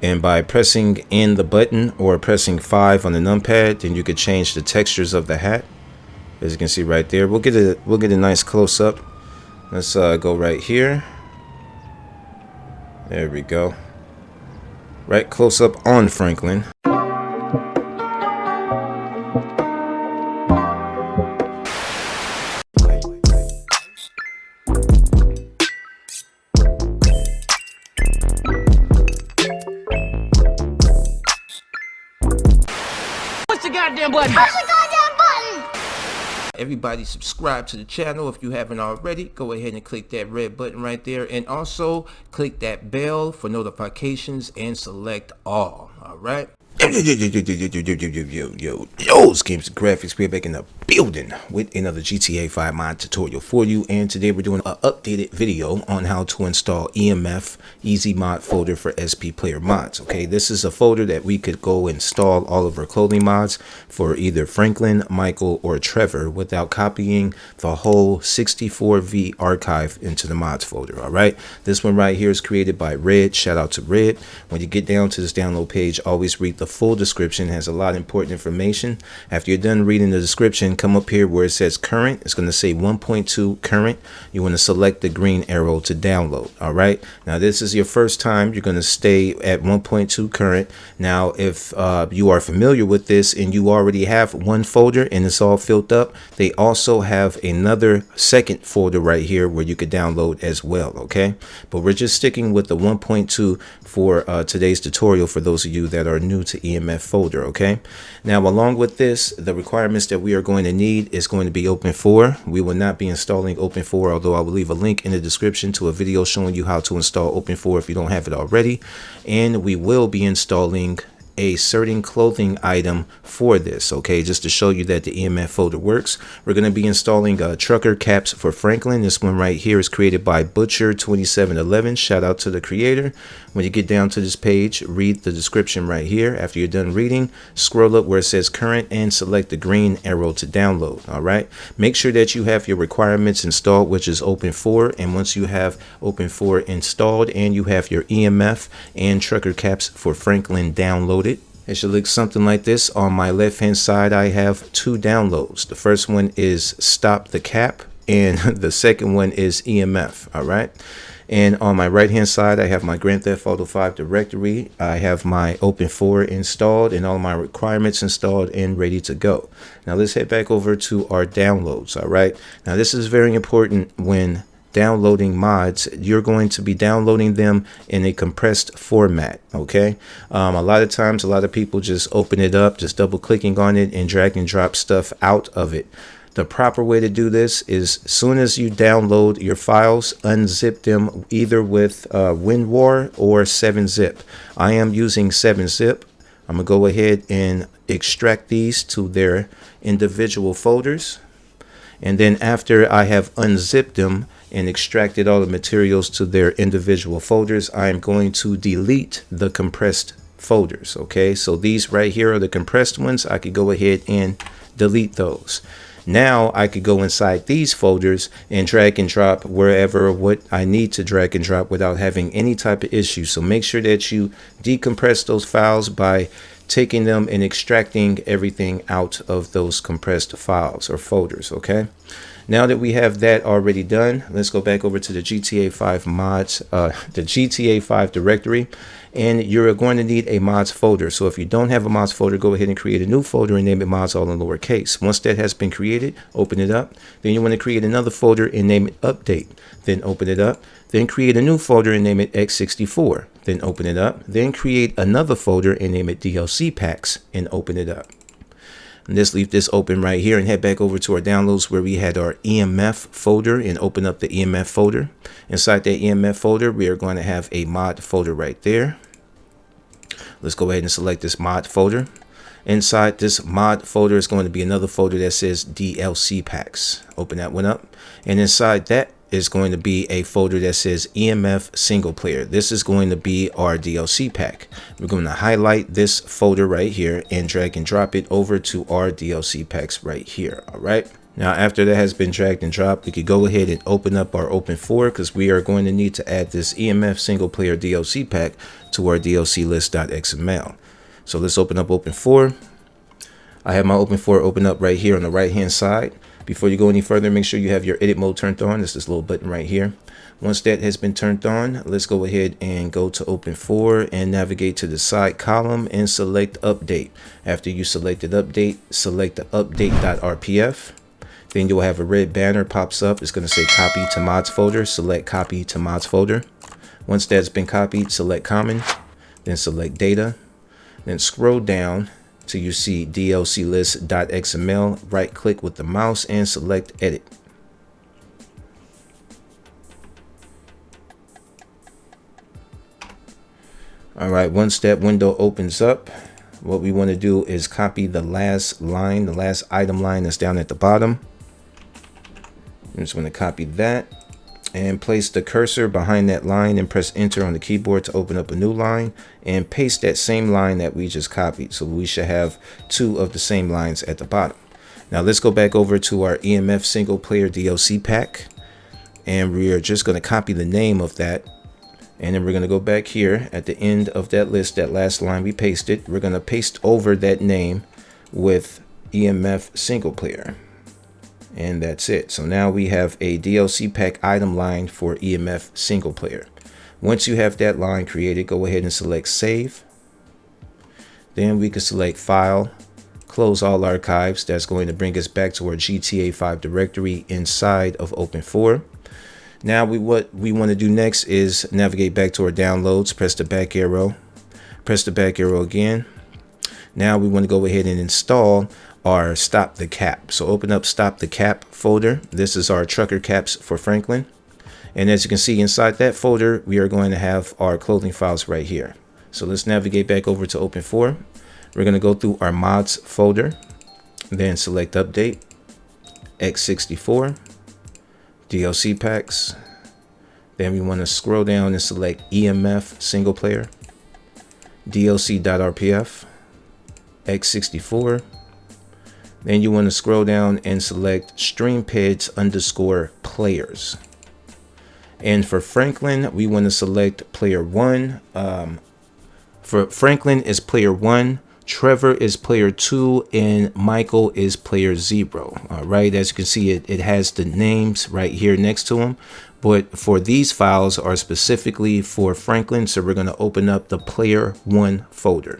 And by pressing in the button or pressing 5 on the numpad, then you could change the textures of the hat. As you can see right there, we'll get a nice close up. Let's go right here. There we go. Right close up on Franklin. Push the goddamn button! Push the goddamn button! Everybody subscribe to the channel if you haven't already. Go ahead and click that red button right there, and also click that bell for notifications and select all. All right. Yo, Games and Graphics, we're back in the building with another GTA 5 mod tutorial for you, and today we're doing an updated video on how to install EMF Easy Mod folder for SP Player mods. Okay, this is a folder that we could go install all of our clothing mods for either Franklin, Michael, or Trevor without copying the whole 64V archive into the mods folder. All right, this one right here is created by Red. Shout out to Red. When you get down to this download page, always read the full description. It has a lot of important information. After you're done reading the description, come up here where it says current. It's going to say 1.2 current. You want to select the green arrow to download. All right, now this is your first time. You're going to stay at 1.2 current. Now if you are familiar with this and you already have one folder and it's all filled up, they also have another second folder right here where you could download as well. Okay, but we're just sticking with the 1.2 for today's tutorial for those of you that are new to EMF folder. Okay, now along with this, the requirements that we are going to need is going to be Open4. We will not be installing Open4, although I will leave a link in the description to a video showing you how to install Open4 if you don't have it already. And we will be installing a certain clothing item for this. Okay, just to show you that the EMF folder works, we're going to be installing trucker caps for Franklin. This one right here is created by Butcher 2711. Shout out to the creator. When you get down to this page, read the description right here. After you're done reading, scroll up where it says current and select the green arrow to download. All right, make sure that you have your requirements installed, which is Open4. And once you have Open4 installed and you have your EMF and trucker caps for Franklin downloaded, it should look something like this. On my left hand side, I have two downloads. The first one is Stop the Cap and the second one is EMF. All right, and on my right hand side, I have my Grand Theft Auto 5 directory. I have my Open4 installed and all my requirements installed and ready to go. Now let's head back over to our downloads. All right, now this is very important when downloading mods. You're going to be downloading them in a compressed format. Okay, a lot of times a lot of people just open it up, just double clicking on it and drag and drop stuff out of it. The proper way to do this is as soon as you download your files, unzip them either with WinRAR or 7-zip. I am using 7-zip. I'm gonna go ahead and extract these to their individual folders, and then after I have unzipped them and extracted all the materials to their individual folders, I am going to delete the compressed folders. Okay, so these right here are the compressed ones. I could go ahead and delete those. Now I could go inside these folders and drag and drop wherever what I need to drag and drop without having any type of issue. So make sure that you decompress those files by taking them and extracting everything out of those compressed files or folders. Okay, now that we have that already done, let's go back over to the GTA 5 mods, the GTA 5 directory, and you're going to need a mods folder. So if you don't have a mods folder, go ahead and create a new folder and name it mods all in lowercase. Once that has been created, open it up. Then you want to create another folder and name it update. Then open it up. Then create a new folder and name it x64. Then open it up. Then create another folder and name it DLC packs and open it up. And let's leave this open right here and head back over to our downloads where we had our EMF folder and open up the EMF folder. Inside that EMF folder, we are going to have a mod folder right there. Let's go ahead and select this mod folder. Inside this mod folder is going to be another folder that says DLC packs. Open that one up. And inside that is going to be a folder that says EMF single player. This is going to be our DLC pack. We're going to highlight this folder right here and drag and drop it over to our DLC packs right here. All right. Now, after that has been dragged and dropped, we could go ahead and open up our Open 4 because we are going to need to add this EMF single player DLC pack to our DLC list.xml. So let's open up Open 4. I have my Open 4 open up right here on the right hand side. Before you go any further, make sure you have your edit mode turned on. It's this little button right here. Once that has been turned on, let's go ahead and go to Open 4 and navigate to the side column and select Update. After you selected Update, select the update.rpf. Then you'll have a red banner pops up. It's going to say Copy to Mods folder. Select Copy to Mods folder. Once that's been copied, select Common. Then select Data. Then scroll down till you see DLC list.xml. Right click with the mouse and select Edit. Alright, once that window opens up, what we want to do is copy the last line, the last item line that's down at the bottom. I'm just going to copy that and place the cursor behind that line and press enter on the keyboard to open up a new line and paste that same line that we just copied. So we should have two of the same lines at the bottom. Now let's go back over to our EMF single player DLC pack, and we are just going to copy the name of that. And then we're going to go back here at the end of that list, that last line we pasted. We're going to paste over that name with EMF single player. And that's it. So now we have a DLC pack item line for EMF single player. Once you have that line created, go ahead and select Save. Then we can select File, Close All Archives. That's going to bring us back to our GTA 5 directory inside of Open 4. Now what we want to do next is navigate back to our downloads, press the back arrow again. Now we want to go ahead and install our Stop the Cap. So open up Stop the Cap folder. This is our trucker caps for Franklin. And as you can see inside that folder, we are going to have our clothing files right here. So let's navigate back over to Open 4. We're going to go through our mods folder, then select Update, X64, DLC packs. Then we want to scroll down and select EMF single player, DLC.rpf, X64. Then you want to scroll down and select streampeds_players. And for Franklin, we want to select player 1. For Franklin is player 1, Trevor is player 2, and Michael is player 0. All right, as you can see, it has the names right here next to them. But for these files are specifically for Franklin, so we're going to open up the player 1 folder.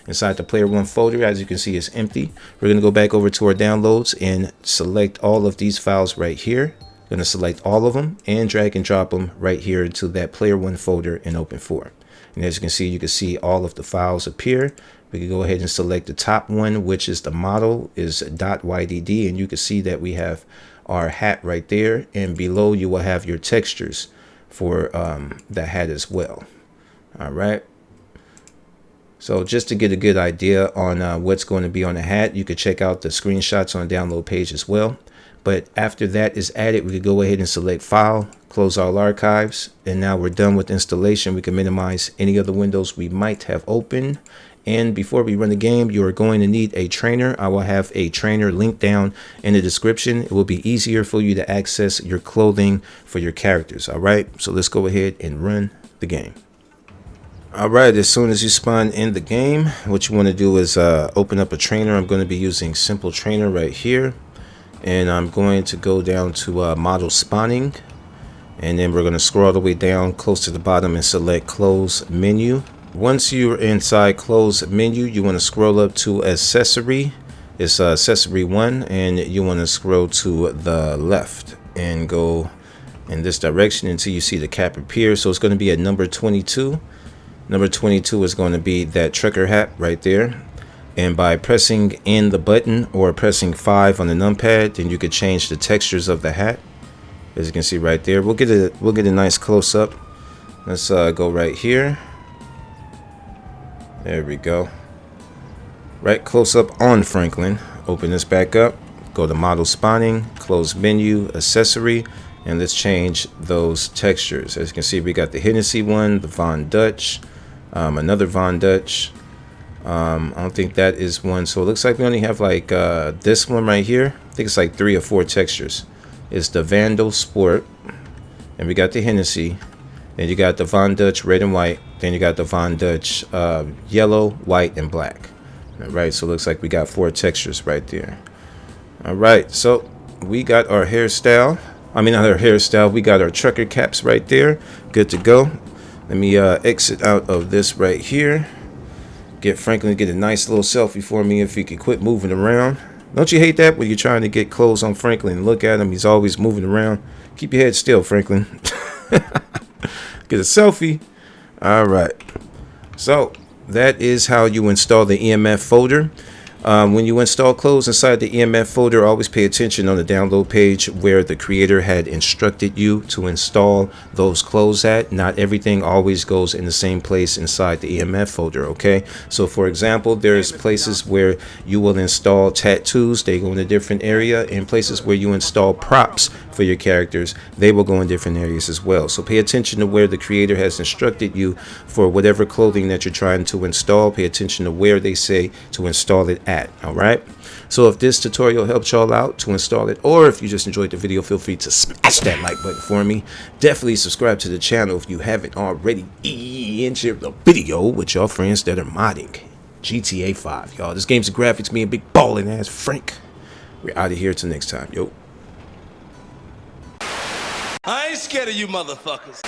Inside the player 1 folder, as you can see, is empty. We're going to go back over to our downloads and select all of these files right here. Going to select all of them and drag and drop them right here into that player 1 folder in Open 4. And as you can see all of the files appear. We can go ahead and select the top one, which is the model is .ydd, and you can see that we have our hat right there, and below you will have your textures for the hat as well. All right. So just to get a good idea on what's going to be on the hat, you could check out the screenshots on the download page as well. But after that is added, we could go ahead and select File, Close All Archives, and now we're done with installation. We can minimize any other windows we might have open. And before we run the game, you are going to need a trainer. I will have a trainer linked down in the description. It will be easier for you to access your clothing for your characters. All right, so let's go ahead and run the game. All right, as soon as you spawn in the game, what you want to do is open up a trainer. I'm going to be using Simple Trainer right here. And I'm going to go down to model spawning. And then we're going to scroll all the way down close to the bottom and select Close Menu. Once you're inside Close Menu, you want to scroll up to Accessory. It's Accessory 1, and you want to scroll to the left and go in this direction until you see the cap appear. So it's going to be at number 22. Number 22 is going to be that trucker hat right there. And by pressing in the button or pressing 5 on the numpad, then you could change the textures of the hat. As you can see right there, we'll get a nice close up. Let's go right here. There we go. Right close up on Franklin. Open this back up. Go to model spawning, close menu, accessory, and let's change those textures. As you can see, we got the Hennessy one, the Von Dutch, another Von I don't think that is one. So it looks like we only have like this one right here. think it's like 3 or 4 textures. It's the Vandal Sport, and we got the Hennessy. Then you got the Von Dutch red and white. Then you got the Von Dutch yellow, white, and black. All right, so it looks like we got 4 textures right there. All right, so we got our hairstyle. I mean, not our hairstyle. We got our trucker caps right there. Good to go. Let me exit out of this right here. Get Franklin to get a nice little selfie for me if he could quit moving around. Don't you hate that when you're trying to get clothes on Franklin and look at him? He's always moving around. Keep your head still, Franklin. Get a selfie. All right. So that is how you install the EMF folder. When you install clothes inside the EMF folder, always pay attention on the download page where the creator had instructed you to install those clothes at. Not everything always goes in the same place inside the EMF folder, okay? So for example, there's places where you will install tattoos, they go in a different area, and places where you install props for your characters, they will go in different areas as well. So pay attention to where the creator has instructed you for whatever clothing that you're trying to install. Pay attention to where they say to install it at. All right, so if this tutorial helped y'all out to install it, or if you just enjoyed the video, feel free to smash that like button for me. Definitely subscribe to the channel if you haven't already, and share the video with your friends that are modding GTA 5. Y'all, this game's graphics, me and big ballin' ass Frank. We're out of here till next time. Yo, I ain't scared of you motherfuckers.